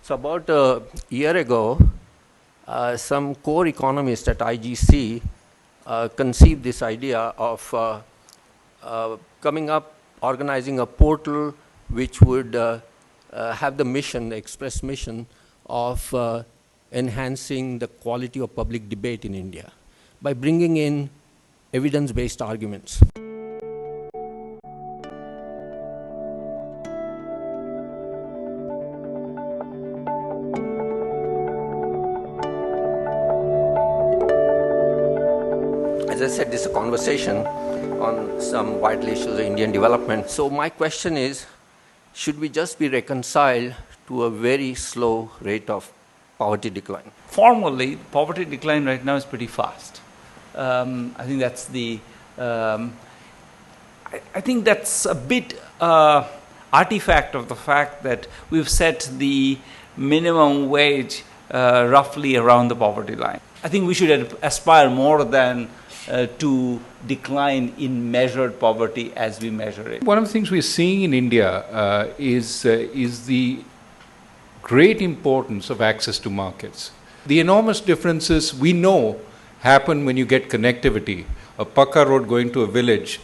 So about a year ago, some core economists at IGC conceived this idea of organizing a portal which would have the mission, the express mission of enhancing the quality of public debate in India by bringing in evidence-based arguments. As I said, this is a conversation on some vital issues of Indian development. So my question is, should we just be reconciled to a very slow rate of poverty decline? Formally, poverty decline right now is pretty fast. I think that's the. I think that's a bit artifact of the fact that we've set the minimum wage roughly around the poverty line. I think we should aspire more than to decline in measured poverty as we measure it. One of the things we're seeing in India is the great importance of access to markets. The enormous differences we know happen when you get connectivity. A Pakka road going to a village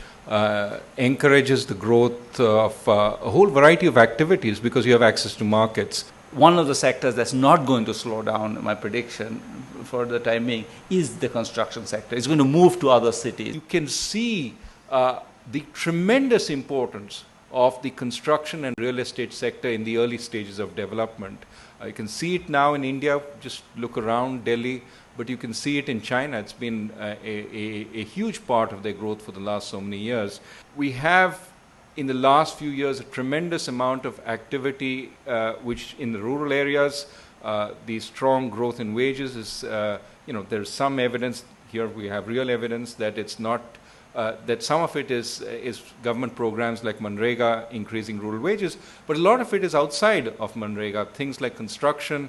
encourages the growth of a whole variety of activities because you have access to markets. One of the sectors that's not going to slow down, my prediction for the time being, is the construction sector. It's going to move to other cities. You can see the tremendous importance of the construction and real estate sector in the early stages of development. You can see it now in India, just look around Delhi, but you can see it in China. It's been a huge part of their growth for the last so many years. We have in the last few years a tremendous amount of activity which in the rural areas, the strong growth in wages is, there's some evidence, here we have real evidence that it's not, that some of it is government programs like Manrega increasing rural wages, but a lot of it is outside of Manrega, things like construction,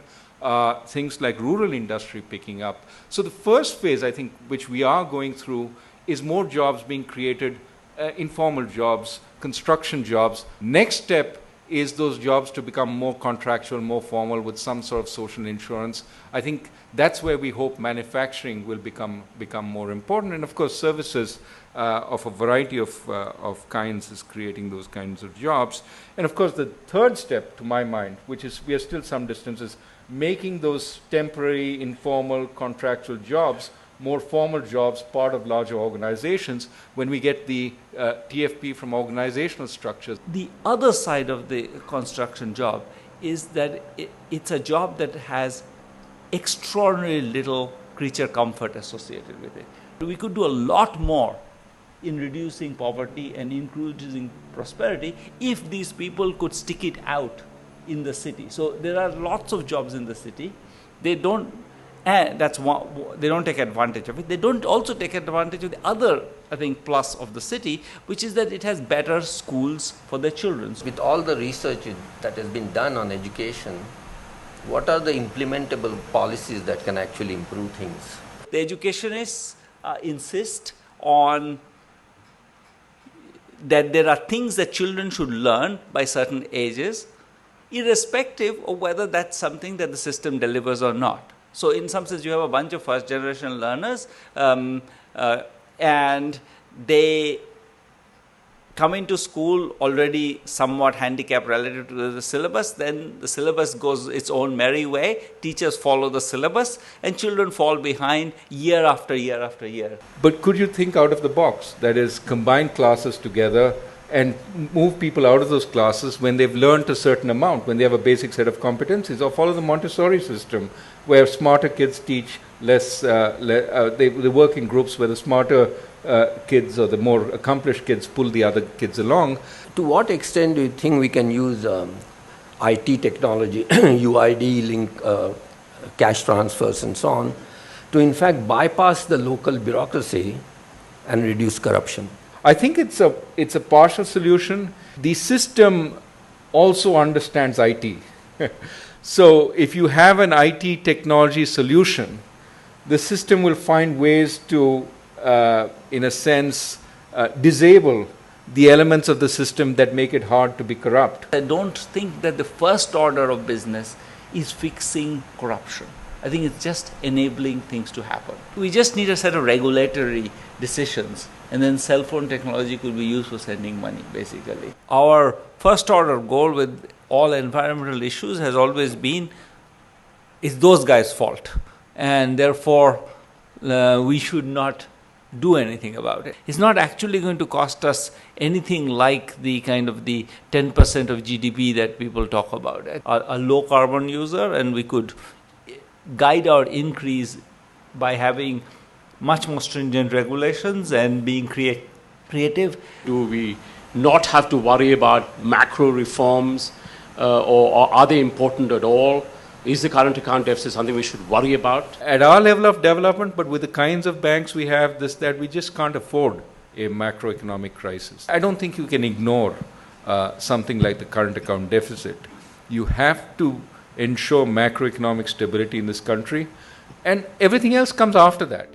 things like rural industry picking up. So the first phase, I think, which we are going through is more jobs being created, informal jobs, construction jobs. Next step is those jobs to become more contractual, more formal with some sort of social insurance. I think that's where we hope manufacturing will become more important. And of course, services of a variety of kinds is creating those kinds of jobs. And of course, the third step, to my mind, which is we are still some distance, is making those temporary, informal, contractual jobs more formal jobs, part of larger organizations, when we get the TFP from organizational structures. The other side of the construction job is that it's a job that has extraordinarily little creature comfort associated with it. We could do a lot more in reducing poverty and increasing prosperity if these people could stick it out in the city. So there are lots of jobs in the city. They don't take advantage of it. They don't also take advantage of the other, I think, plus of the city, which is that it has better schools for their children. With all the research that has been done on education, what are the implementable policies that can actually improve things? The educationists insist on that there are things that children should learn by certain ages, irrespective of whether that's something that the system delivers or not. So in some sense, you have a bunch of first-generation learners, and they come into school already somewhat handicapped relative to the syllabus. Then the syllabus goes its own merry way. Teachers follow the syllabus, and children fall behind year after year after year. But could you think out of the box? That is, combine classes together and move people out of those classes when they've learned a certain amount, when they have a basic set of competencies, or follow the Montessori system, where smarter kids teach less, they work in groups where the smarter kids or the more accomplished kids pull the other kids along. To what extent do you think we can use IT technology, UID link, cash transfers and so on, to in fact bypass the local bureaucracy and reduce corruption? I think it's a partial solution. The system also understands IT. So if you have an IT technology solution, the system will find ways to, in a sense, disable the elements of the system that make it hard to be corrupt. I don't think that the first order of business is fixing corruption. I think it's just enabling things to happen. We just need a set of regulatory decisions, and then cell phone technology could be used for sending money, basically. Our first order goal with all environmental issues has always been, it's those guys' fault, and therefore we should not do anything about it. It's not actually going to cost us anything like the kind of the 10% of GDP that people talk about. A low carbon user, and we could guide our increase by having much more stringent regulations and being creative. Do we not have to worry about macro reforms, or are they important at all? Is the current account deficit something we should worry about? At our level of development, but with the kinds of banks we have, that we just can't afford a macroeconomic crisis. I don't think you can ignore something like the current account deficit. You have to ensure macroeconomic stability in this country, and everything else comes after that.